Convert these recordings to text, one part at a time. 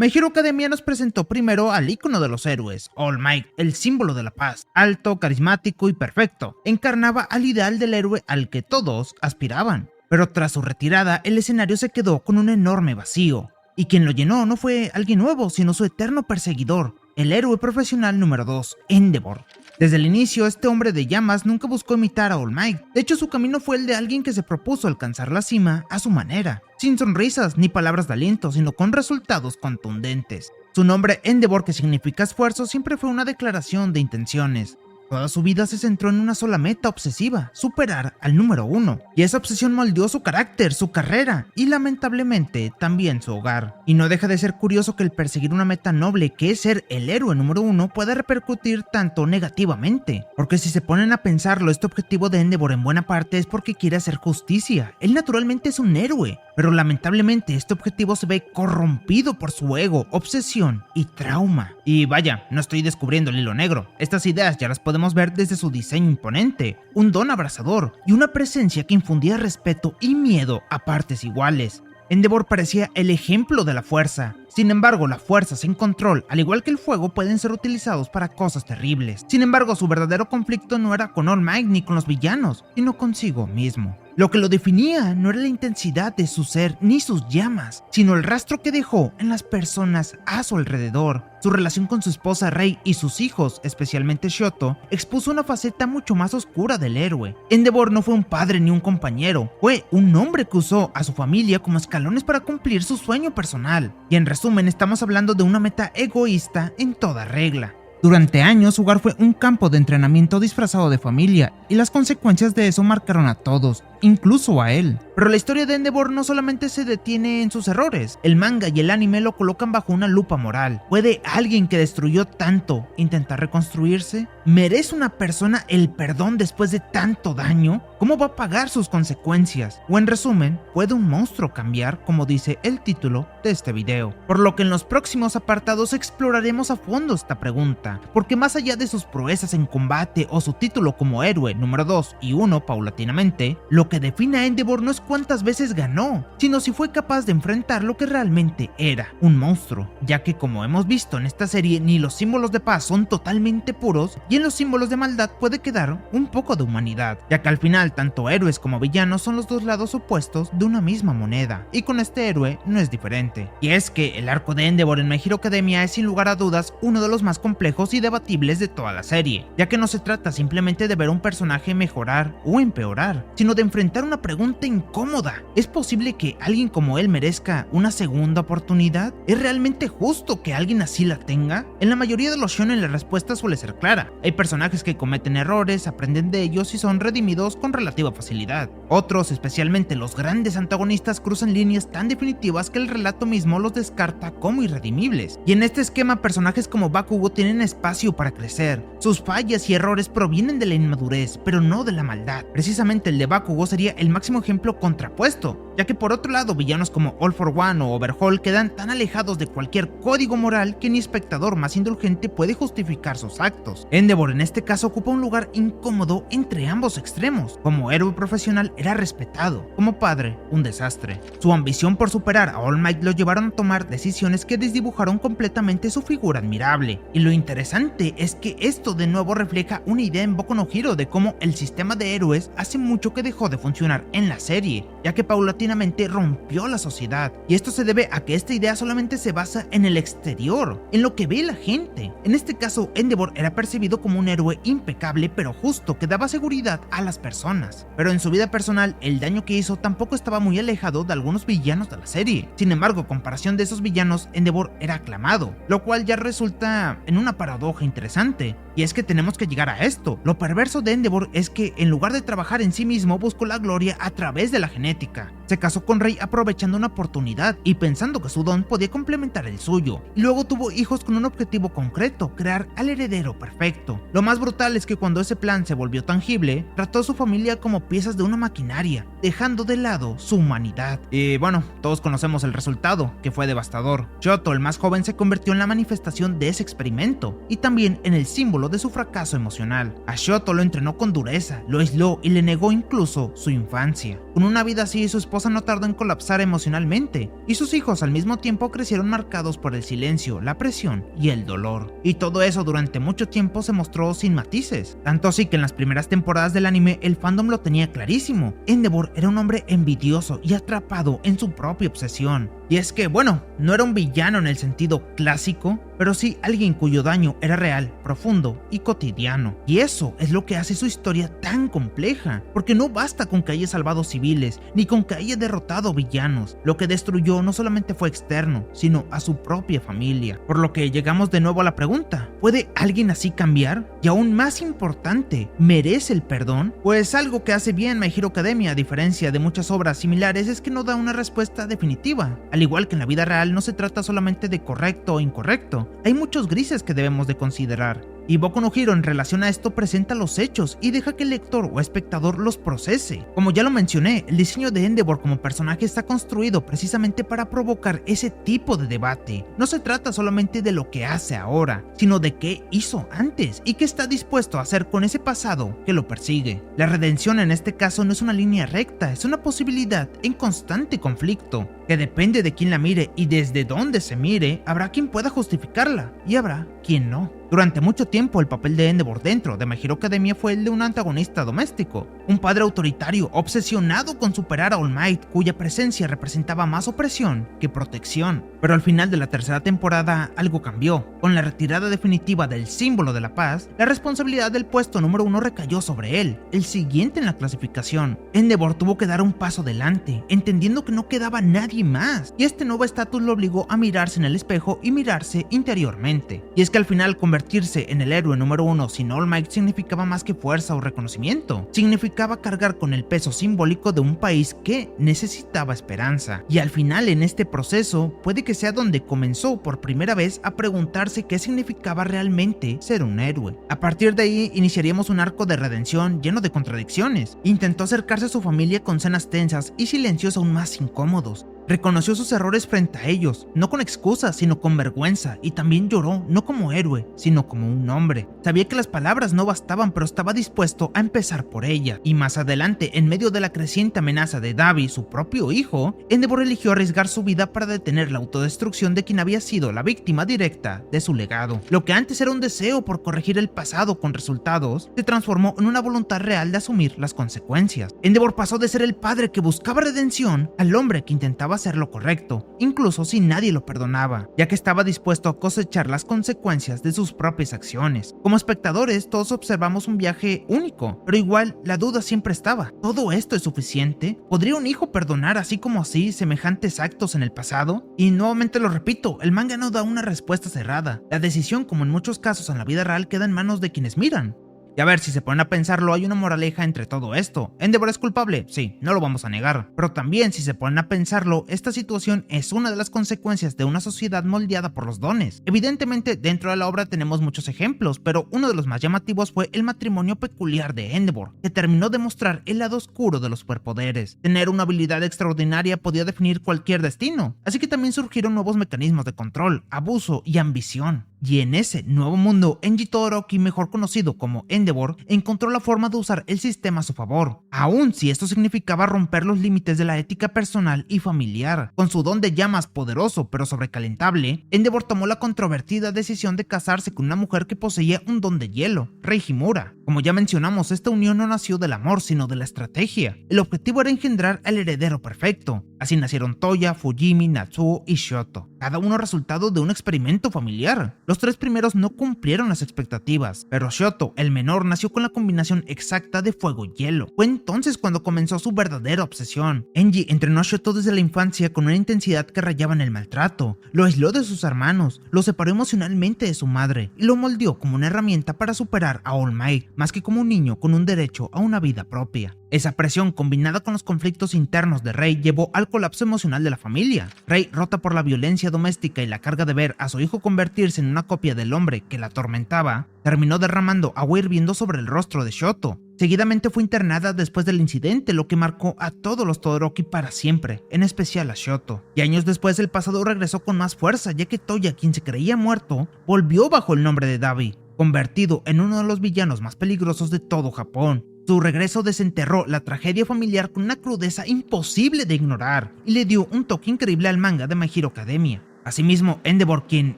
My Hero Academia nos presentó primero al ícono de los héroes, All Might, el símbolo de la paz. Alto, carismático y perfecto, encarnaba al ideal del héroe al que todos aspiraban. Pero tras su retirada, el escenario se quedó con un enorme vacío. Y quien lo llenó no fue alguien nuevo, sino su eterno perseguidor, el héroe profesional número 2, Endeavor. Desde el inicio, este hombre de llamas nunca buscó imitar a All Might. De hecho, su camino fue el de alguien que se propuso alcanzar la cima a su manera, sin sonrisas ni palabras de aliento, sino con resultados contundentes. Su nombre Endeavor, que significa esfuerzo, siempre fue una declaración de intenciones. Toda su vida se centró en una sola meta obsesiva, superar al número 1, y esa obsesión moldeó su carácter, su carrera y lamentablemente también su hogar. Y no deja de ser curioso que el perseguir una meta noble que es ser el héroe número 1 pueda repercutir tanto negativamente, porque si se ponen a pensarlo, este objetivo de Endeavor en buena parte es porque quiere hacer justicia. Él naturalmente es un héroe, pero lamentablemente este objetivo se ve corrompido por su ego, obsesión y trauma. Y vaya, no estoy descubriendo el hilo negro, estas ideas ya las podemos ver desde su diseño imponente, un don abrasador y una presencia que infundía respeto y miedo a partes iguales. Endeavor parecía el ejemplo de la fuerza. Sin embargo, la fuerza sin control, al igual que el fuego, pueden ser utilizados para cosas terribles. Sin embargo, su verdadero conflicto no era con All Might ni con los villanos, sino consigo mismo. Lo que lo definía no era la intensidad de su ser ni sus llamas, sino el rastro que dejó en las personas a su alrededor. Su relación con su esposa Rei y sus hijos, especialmente Shoto, expuso una faceta mucho más oscura del héroe. Endeavor no fue un padre ni un compañero, fue un hombre que usó a su familia como escalones para cumplir su sueño personal. Y en resumen, estamos hablando de una meta egoísta en toda regla. Durante años, su hogar fue un campo de entrenamiento disfrazado de familia, y las consecuencias de eso marcaron a todos, incluso a él. Pero la historia de Endeavor no solamente se detiene en sus errores, el manga y el anime lo colocan bajo una lupa moral. ¿Puede alguien que destruyó tanto intentar reconstruirse? ¿Merece una persona el perdón después de tanto daño? ¿Cómo va a pagar sus consecuencias? O en resumen, ¿puede un monstruo cambiar? Como dice el título de este video. Por lo que en los próximos apartados exploraremos a fondo esta pregunta, porque más allá de sus proezas en combate o su título como héroe número 2 y 1 paulatinamente, lo que define a Endeavor no es cuántas veces ganó, sino si fue capaz de enfrentar lo que realmente era, un monstruo, ya que como hemos visto en esta serie, ni los símbolos de paz son totalmente puros, y en los símbolos de maldad puede quedar un poco de humanidad, ya que al final tanto héroes como villanos son los dos lados opuestos de una misma moneda, y con este héroe no es diferente. Y es que el arco de Endeavor en My Hero Academia es sin lugar a dudas uno de los más complejos y debatibles de toda la serie, ya que no se trata simplemente de ver a un personaje mejorar o empeorar, sino de enfrentar una pregunta incómoda. ¿Es posible que alguien como él merezca una segunda oportunidad? ¿Es realmente justo que alguien así la tenga? En la mayoría de los shonen la respuesta suele ser clara. Hay personajes que cometen errores, aprenden de ellos y son redimidos con relativa facilidad. Otros, especialmente los grandes antagonistas, cruzan líneas tan definitivas que el relato mismo los descarta como irredimibles. Y en este esquema, personajes como Bakugo tienen espacio para crecer. Sus fallas y errores provienen de la inmadurez, pero no de la maldad. Precisamente el de Bakugo sería el máximo ejemplo contrapuesto, ya que por otro lado villanos como All for One o Overhaul quedan tan alejados de cualquier código moral que ni espectador más indulgente puede justificar sus actos. Endeavor en este caso ocupa un lugar incómodo entre ambos extremos. Como héroe profesional era respetado, como padre un desastre. Su ambición por superar a All Might lo llevaron a tomar decisiones que desdibujaron completamente su figura admirable, y lo interesante es que esto de nuevo refleja una idea en Boku no Hero de cómo el sistema de héroes hace mucho que dejó de funcionar en la serie, ya que paulatinamente rompió la sociedad, y esto se debe a que esta idea solamente se basa en el exterior, en lo que ve la gente. En este caso, Endeavor era percibido como un héroe impecable pero justo que daba seguridad a las personas, pero en su vida personal el daño que hizo tampoco estaba muy alejado de algunos villanos de la serie. Sin embargo, a comparación de esos villanos, Endeavor era aclamado, lo cual ya resulta en una paradoja interesante, y es que tenemos que llegar a esto. Lo perverso de Endeavor es que en lugar de trabajar en sí mismo buscó la gloria a través de la genética. Se casó con Rei aprovechando una oportunidad y pensando que su don podía complementar el suyo, y luego tuvo hijos con un objetivo concreto: crear al heredero perfecto. Lo más brutal es que cuando ese plan se volvió tangible, trató a su familia como piezas de una maquinaria, dejando de lado su humanidad. Y bueno, todos conocemos el resultado, que fue devastador. Shoto, el más joven, se convirtió en la manifestación de ese experimento, y también en el símbolo símbolo de su fracaso emocional. A Shoto lo entrenó con dureza, lo aisló y le negó incluso su infancia. Con una vida así, su esposa no tardó en colapsar emocionalmente, y sus hijos al mismo tiempo crecieron marcados por el silencio, la presión y el dolor. Y todo eso durante mucho tiempo se mostró sin matices, tanto así que en las primeras temporadas del anime el fandom lo tenía clarísimo. Endeavor era un hombre envidioso y atrapado en su propia obsesión. Y es que, bueno, no era un villano en el sentido clásico, pero sí alguien cuyo daño era real, profundo y cotidiano. Y eso es lo que hace su historia tan compleja, porque no basta con que haya salvado civiles, ni con que haya derrotado villanos. Lo que destruyó no solamente fue externo, sino a su propia familia. Por lo que llegamos de nuevo a la pregunta, ¿puede alguien así cambiar? Y aún más importante, ¿merece el perdón? Pues algo que hace bien My Hero Academia, a diferencia de muchas obras similares, es que no da una respuesta definitiva. Al igual que en la vida real, no se trata solamente de correcto o incorrecto, hay muchos grises que debemos de considerar. Y Boku no Hero en relación a esto presenta los hechos y deja que el lector o espectador los procese. Como ya lo mencioné, el diseño de Endeavor como personaje está construido precisamente para provocar ese tipo de debate. No se trata solamente de lo que hace ahora, sino de qué hizo antes y qué está dispuesto a hacer con ese pasado que lo persigue. La redención en este caso no es una línea recta, es una posibilidad en constante conflicto, que depende de quién la mire y desde dónde se mire, habrá quien pueda justificarla y habrá quien no. Durante mucho tiempo el papel de Endeavor dentro de My Hero Academia fue el de un antagonista doméstico, un padre autoritario obsesionado con superar a All Might, cuya presencia representaba más opresión que protección. Pero al final de la tercera temporada algo cambió. Con la retirada definitiva del símbolo de la paz, la responsabilidad del puesto número 1 recayó sobre él, el siguiente en la clasificación. Endeavor tuvo que dar un paso adelante, entendiendo que no quedaba nadie más, y este nuevo estatus lo obligó a mirarse en el espejo y mirarse interiormente. Y es que al final convertirse en el héroe número 1 sin All Might significaba más que fuerza o reconocimiento, significaba cargar con el peso simbólico de un país que necesitaba esperanza. Y al final en este proceso puede que sea donde comenzó por primera vez a preguntarse qué significaba realmente ser un héroe. A partir de ahí iniciaríamos un arco de redención lleno de contradicciones. Intentó acercarse a su familia con escenas tensas y silencios aún más incómodos. Reconoció sus errores frente a ellos, no con excusas, sino con vergüenza, y también lloró, no como héroe, sino como un hombre. Sabía que las palabras no bastaban, pero estaba dispuesto a empezar por ella. Y más adelante, en medio de la creciente amenaza de Dabi, su propio hijo, Endeavor eligió arriesgar su vida para detener la autodestrucción de quien había sido la víctima directa de su legado. Lo que antes era un deseo por corregir el pasado con resultados, se transformó en una voluntad real de asumir las consecuencias. Endeavor pasó de ser el padre que buscaba redención al hombre que intentaba hacer lo correcto, incluso si nadie lo perdonaba, ya que estaba dispuesto a cosechar las consecuencias de sus propias acciones. Como espectadores, todos observamos un viaje único, pero igual la duda siempre estaba. ¿Todo esto es suficiente? ¿Podría un hijo perdonar así como así semejantes actos en el pasado? Y nuevamente lo repito, el manga no da una respuesta cerrada. La decisión, como en muchos casos en la vida real, queda en manos de quienes miran. Y a ver, si se ponen a pensarlo, hay una moraleja entre todo esto. ¿Endeavor es culpable? Sí, no lo vamos a negar. Pero también, si se ponen a pensarlo, esta situación es una de las consecuencias de una sociedad moldeada por los dones. Evidentemente, dentro de la obra tenemos muchos ejemplos, pero uno de los más llamativos fue el matrimonio peculiar de Endeavor, que terminó de mostrar el lado oscuro de los superpoderes. Tener una habilidad extraordinaria podía definir cualquier destino, así que también surgieron nuevos mecanismos de control, abuso y ambición. Y en ese nuevo mundo, Enji Todoroki, mejor conocido como Endeavor, encontró la forma de usar el sistema a su favor, aun si esto significaba romper los límites de la ética personal y familiar. Con su don de llamas poderoso pero sobrecalentable, Endeavor tomó la controvertida decisión de casarse con una mujer que poseía un don de hielo, Rei Himura. Como ya mencionamos, esta unión no nació del amor, sino de la estrategia. El objetivo era engendrar al heredero perfecto. Así nacieron Toya, Fujimi, Natsuo y Shoto, cada uno resultado de un experimento familiar. Los tres primeros no cumplieron las expectativas, pero Shoto, el menor, nació con la combinación exacta de fuego y hielo. Fue entonces cuando comenzó su verdadera obsesión. Enji entrenó a Shoto desde la infancia con una intensidad que rayaba en el maltrato, lo aisló de sus hermanos, lo separó emocionalmente de su madre y lo moldeó como una herramienta para superar a All Might, más que como un niño con un derecho a una vida propia. Esa presión, combinada con los conflictos internos de Rei, llevó al colapso emocional de la familia. Rei, rota por la violencia doméstica y la carga de ver a su hijo convertirse en una copia del hombre que la atormentaba, terminó derramando agua hirviendo sobre el rostro de Shoto. Seguidamente fue internada después del incidente, lo que marcó a todos los Todoroki para siempre, en especial a Shoto. Y años después el pasado regresó con más fuerza, ya que Toya, quien se creía muerto, volvió bajo el nombre de Dabi. convertido en uno de los villanos más peligrosos de todo Japón. Su regreso desenterró la tragedia familiar con una crudeza imposible de ignorar y le dio un toque increíble al manga de My Hero Academia. Asimismo, Endeavor, quien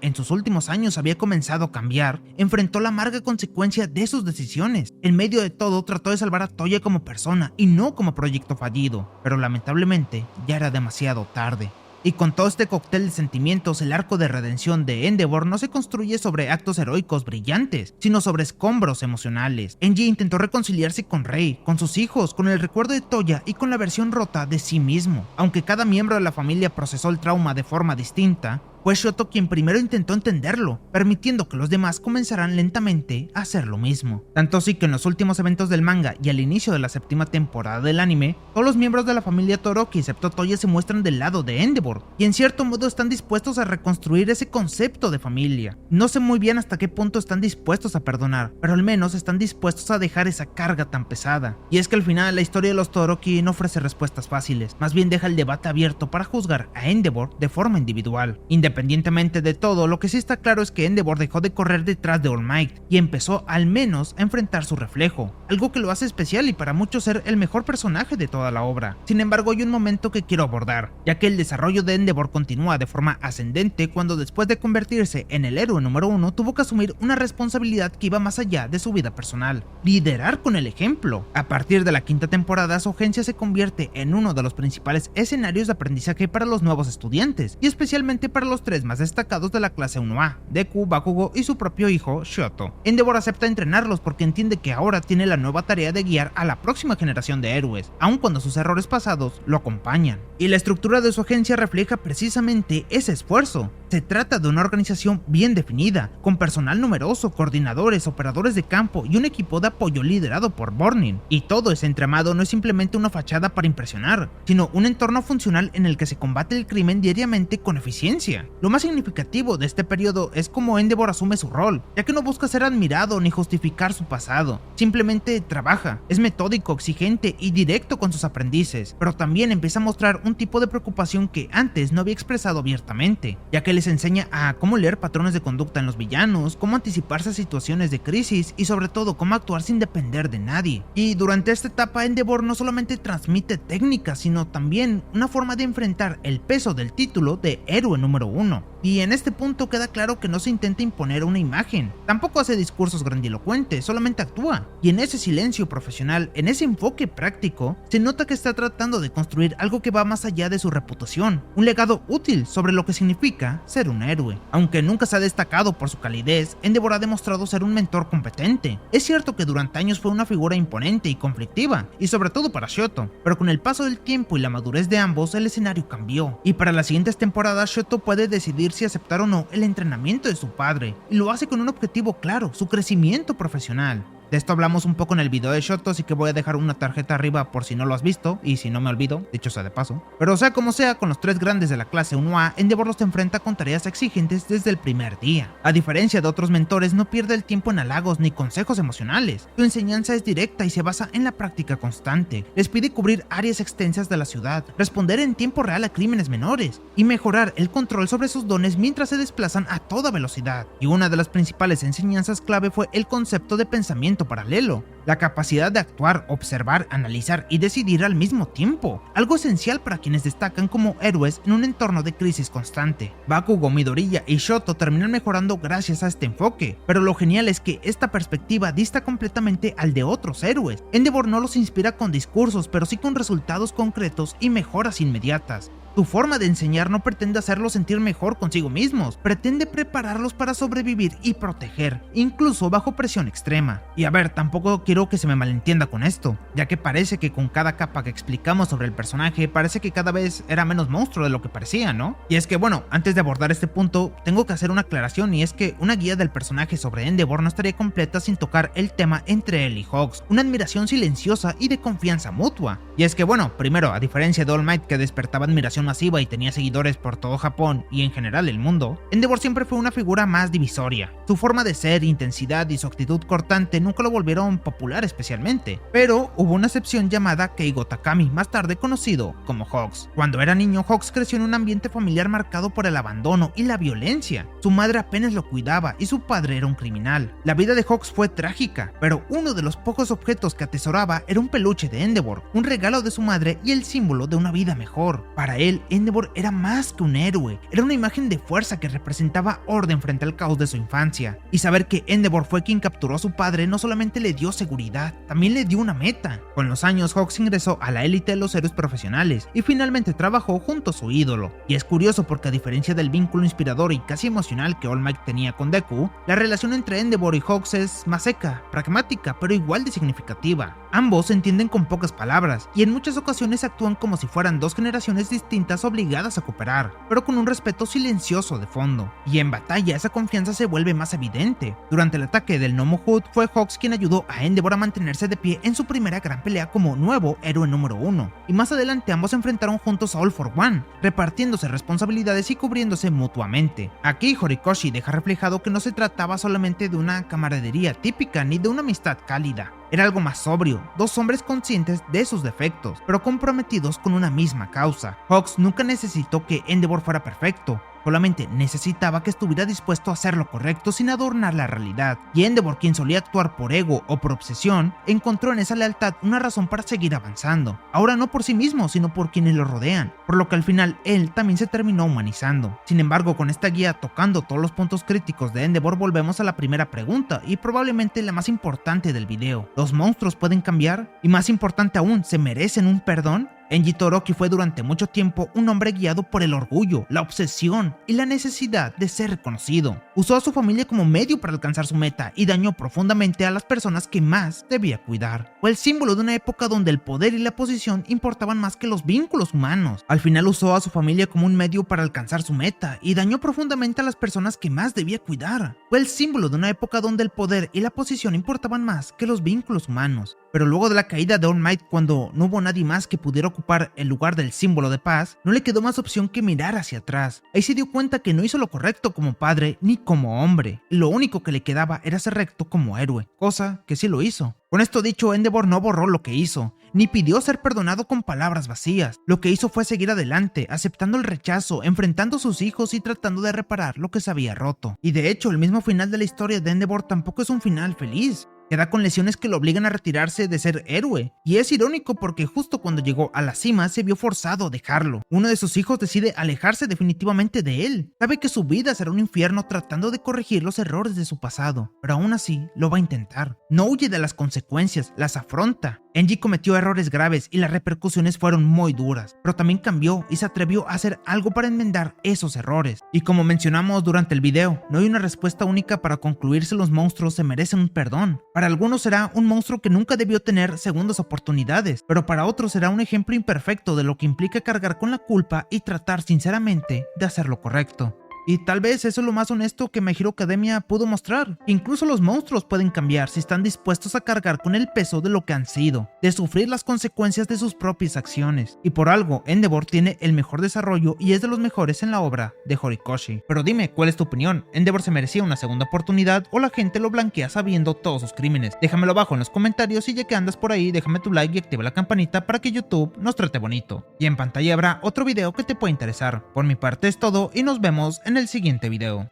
en sus últimos años había comenzado a cambiar, enfrentó la amarga consecuencia de sus decisiones. En medio de todo, trató de salvar a Toya como persona y no como proyecto fallido, pero lamentablemente ya era demasiado tarde. Y con todo este cóctel de sentimientos, el arco de redención de Endeavor no se construye sobre actos heroicos brillantes, sino sobre escombros emocionales. Enji intentó reconciliarse con Rei, con sus hijos, con el recuerdo de Toya y con la versión rota de sí mismo. Aunque cada miembro de la familia procesó el trauma de forma distinta, fue Shoto quien primero intentó entenderlo, permitiendo que los demás comenzaran lentamente a hacer lo mismo. Tanto así que en los últimos eventos del manga y al inicio de la séptima temporada del anime, todos los miembros de la familia Todoroki excepto Toya se muestran del lado de Endeavor, y en cierto modo están dispuestos a reconstruir ese concepto de familia. No sé muy bien hasta qué punto están dispuestos a perdonar, pero al menos están dispuestos a dejar esa carga tan pesada. Y es que al final la historia de los Todoroki no ofrece respuestas fáciles, más bien deja el debate abierto para juzgar a Endeavor de forma individual. Independientemente de todo, lo que sí está claro es que Endeavor dejó de correr detrás de All Might y empezó al menos a enfrentar su reflejo, algo que lo hace especial y para muchos ser el mejor personaje de toda la obra. Sin embargo, hay un momento que quiero abordar, ya que el desarrollo de Endeavor continúa de forma ascendente cuando después de convertirse en el héroe número 1 tuvo que asumir una responsabilidad que iba más allá de su vida personal: liderar con el ejemplo. A partir de la quinta temporada, su agencia se convierte en uno de los principales escenarios de aprendizaje para los nuevos estudiantes, y especialmente para los tres más destacados de la clase 1A, Deku, Bakugo y su propio hijo, Shoto. Endeavor acepta entrenarlos porque entiende que ahora tiene la nueva tarea de guiar a la próxima generación de héroes, aun cuando sus errores pasados lo acompañan. Y la estructura de su agencia refleja precisamente ese esfuerzo. Se trata de una organización bien definida, con personal numeroso, coordinadores, operadores de campo y un equipo de apoyo liderado por Burning. Y todo ese entramado no es simplemente una fachada para impresionar, sino un entorno funcional en el que se combate el crimen diariamente con eficiencia. Lo más significativo de este periodo es cómo Endeavor asume su rol, ya que no busca ser admirado ni justificar su pasado, simplemente trabaja, es metódico, exigente y directo con sus aprendices, pero también empieza a mostrar un tipo de preocupación que antes no había expresado abiertamente, ya que les enseña a cómo leer patrones de conducta en los villanos, cómo anticiparse a situaciones de crisis y sobre todo cómo actuar sin depender de nadie. Y durante esta etapa Endeavor no solamente transmite técnicas, sino también una forma de enfrentar el peso del título de héroe número 1. Y en este punto queda claro que no se intenta imponer una imagen, tampoco hace discursos grandilocuentes, solamente actúa. Y en ese silencio profesional, en ese enfoque práctico, se nota que está tratando de construir algo que va más allá de su reputación, un legado útil sobre lo que significa ser un héroe. Aunque nunca se ha destacado por su calidez, Endeavor ha demostrado ser un mentor competente. Es cierto que durante años fue una figura imponente y conflictiva, y sobre todo para Shoto, pero con el paso del tiempo y la madurez de ambos, el escenario cambió. Y para las siguientes temporadas, Shoto puede decidir si aceptar o no el entrenamiento de su padre, y lo hace con un objetivo claro: su crecimiento profesional. De esto hablamos un poco en el video de Shoto, así que voy a dejar una tarjeta arriba por si no lo has visto, y si no me olvido, dicho sea de paso. Pero sea como sea, con los tres grandes de la clase 1A, Endeavor los enfrenta con tareas exigentes desde el primer día. A diferencia de otros mentores, no pierde el tiempo en halagos ni consejos emocionales. Su enseñanza es directa y se basa en la práctica constante. Les pide cubrir áreas extensas de la ciudad, responder en tiempo real a crímenes menores, y mejorar el control sobre sus dones mientras se desplazan a toda velocidad. Y una de las principales enseñanzas clave fue el concepto de pensamiento paralelo, la capacidad de actuar, observar, analizar y decidir al mismo tiempo, algo esencial para quienes destacan como héroes en un entorno de crisis constante. Bakugo, Midoriya y Shoto terminan mejorando gracias a este enfoque, pero lo genial es que esta perspectiva dista completamente al de otros héroes. Endeavor no los inspira con discursos, pero sí con resultados concretos y mejoras inmediatas. Tu forma de enseñar no pretende hacerlos sentir mejor consigo mismos, pretende prepararlos para sobrevivir y proteger, incluso bajo presión extrema. Y a ver, tampoco quiero que se me malentienda con esto, ya que parece que con cada capa que explicamos sobre el personaje, parece que cada vez era menos monstruo de lo que parecía, ¿no? Y es que bueno, antes de abordar este punto, tengo que hacer una aclaración, y es que una guía del personaje sobre Endeavor no estaría completa sin tocar el tema entre él y Hawks, una admiración silenciosa y de confianza mutua. Y es que bueno, primero, a diferencia de All Might, que despertaba admiración masiva y tenía seguidores por todo Japón y en general el mundo, Endeavor siempre fue una figura más divisoria. Su forma de ser, intensidad y su actitud cortante nunca lo volvieron popular especialmente, pero hubo una excepción llamada Keigo Takami, más tarde conocido como Hawks. Cuando era niño, Hawks creció en un ambiente familiar marcado por el abandono y la violencia. Su madre apenas lo cuidaba y su padre era un criminal. La vida de Hawks fue trágica, pero uno de los pocos objetos que atesoraba era un peluche de Endeavor, un regalo de su madre y el símbolo de una vida mejor. Para él, Endeavor era más que un héroe, era una imagen de fuerza que representaba orden frente al caos de su infancia. Y saber que Endeavor fue quien capturó a su padre no solamente le dio seguridad, también le dio una meta. Con los años, Hawks ingresó a la élite de los héroes profesionales y finalmente trabajó junto a su ídolo. Y es curioso porque a diferencia del vínculo inspirador y casi emocional que All Might tenía con Deku, la relación entre Endeavor y Hawks es más seca, pragmática, pero igual de significativa. Ambos se entienden con pocas palabras y en muchas ocasiones actúan como si fueran dos generaciones distintas obligadas a cooperar, pero con un respeto silencioso de fondo. Y en batalla esa confianza se vuelve más evidente. Durante el ataque del Nomo Hood fue Hawks quien ayudó a Endeavor a mantenerse de pie en su primera gran pelea como nuevo héroe número 1, y más adelante ambos se enfrentaron juntos a All for One, repartiéndose responsabilidades y cubriéndose mutuamente. Aquí Horikoshi deja reflejado que no se trataba solamente de una camaradería típica ni de una amistad cálida. Era algo más sobrio, dos hombres conscientes de sus defectos, pero comprometidos con una misma causa. Hawks nunca necesitó que Endeavor fuera perfecto, solamente necesitaba que estuviera dispuesto a hacer lo correcto sin adornar la realidad, y Endeavor, quien solía actuar por ego o por obsesión, encontró en esa lealtad una razón para seguir avanzando, ahora no por sí mismo, sino por quienes lo rodean, por lo que al final él también se terminó humanizando. Sin embargo, con esta guía tocando todos los puntos críticos de Endeavor, volvemos a la primera pregunta, y probablemente la más importante del video: ¿los monstruos pueden cambiar? Y más importante aún, ¿se merecen un perdón? Enji Todoroki fue durante mucho tiempo un hombre guiado por el orgullo, la obsesión y la necesidad de ser reconocido. Usó a su familia como medio para alcanzar su meta y dañó profundamente a las personas que más debía cuidar. Fue el símbolo de una época donde el poder y la posición importaban más que los vínculos humanos. Al final usó a su familia como un medio para alcanzar su meta y dañó profundamente a las personas que más debía cuidar. Fue el símbolo de una época donde el poder y la posición importaban más que los vínculos humanos. Pero luego de la caída de All Might, cuando no hubo nadie más que pudiera ocupar el lugar del símbolo de paz, no le quedó más opción que mirar hacia atrás. Ahí se dio cuenta que no hizo lo correcto como padre ni como hombre. Lo único que le quedaba era ser recto como héroe, cosa que sí lo hizo. Con esto dicho, Endeavor no borró lo que hizo, ni pidió ser perdonado con palabras vacías. Lo que hizo fue seguir adelante, aceptando el rechazo, enfrentando a sus hijos y tratando de reparar lo que se había roto. Y de hecho, el mismo final de la historia de Endeavor tampoco es un final feliz. Queda con lesiones que lo obligan a retirarse de ser héroe, y es irónico porque justo cuando llegó a la cima se vio forzado a dejarlo. Uno de sus hijos decide alejarse definitivamente de él. Sabe que su vida será un infierno tratando de corregir los errores de su pasado, pero aún así lo va a intentar. No huye de las consecuencias, las afronta. Enji cometió errores graves y las repercusiones fueron muy duras, pero también cambió y se atrevió a hacer algo para enmendar esos errores. Y como mencionamos durante el video, no hay una respuesta única para concluir si los monstruos se merecen un perdón. Para algunos será un monstruo que nunca debió tener segundas oportunidades, pero para otros será un ejemplo imperfecto de lo que implica cargar con la culpa y tratar sinceramente de hacer lo correcto. Y tal vez eso es lo más honesto que My Hero Academia pudo mostrar. Incluso los monstruos pueden cambiar si están dispuestos a cargar con el peso de lo que han sido, de sufrir las consecuencias de sus propias acciones. Y por algo, Endeavor tiene el mejor desarrollo y es de los mejores en la obra de Horikoshi. Pero dime, ¿cuál es tu opinión? ¿Endeavor se merecía una segunda oportunidad o la gente lo blanquea sabiendo todos sus crímenes? Déjamelo abajo en los comentarios y ya que andas por ahí, déjame tu like y activa la campanita para que YouTube nos trate bonito. Y en pantalla habrá otro video que te pueda interesar. Por mi parte es todo y nos vemos en el siguiente video.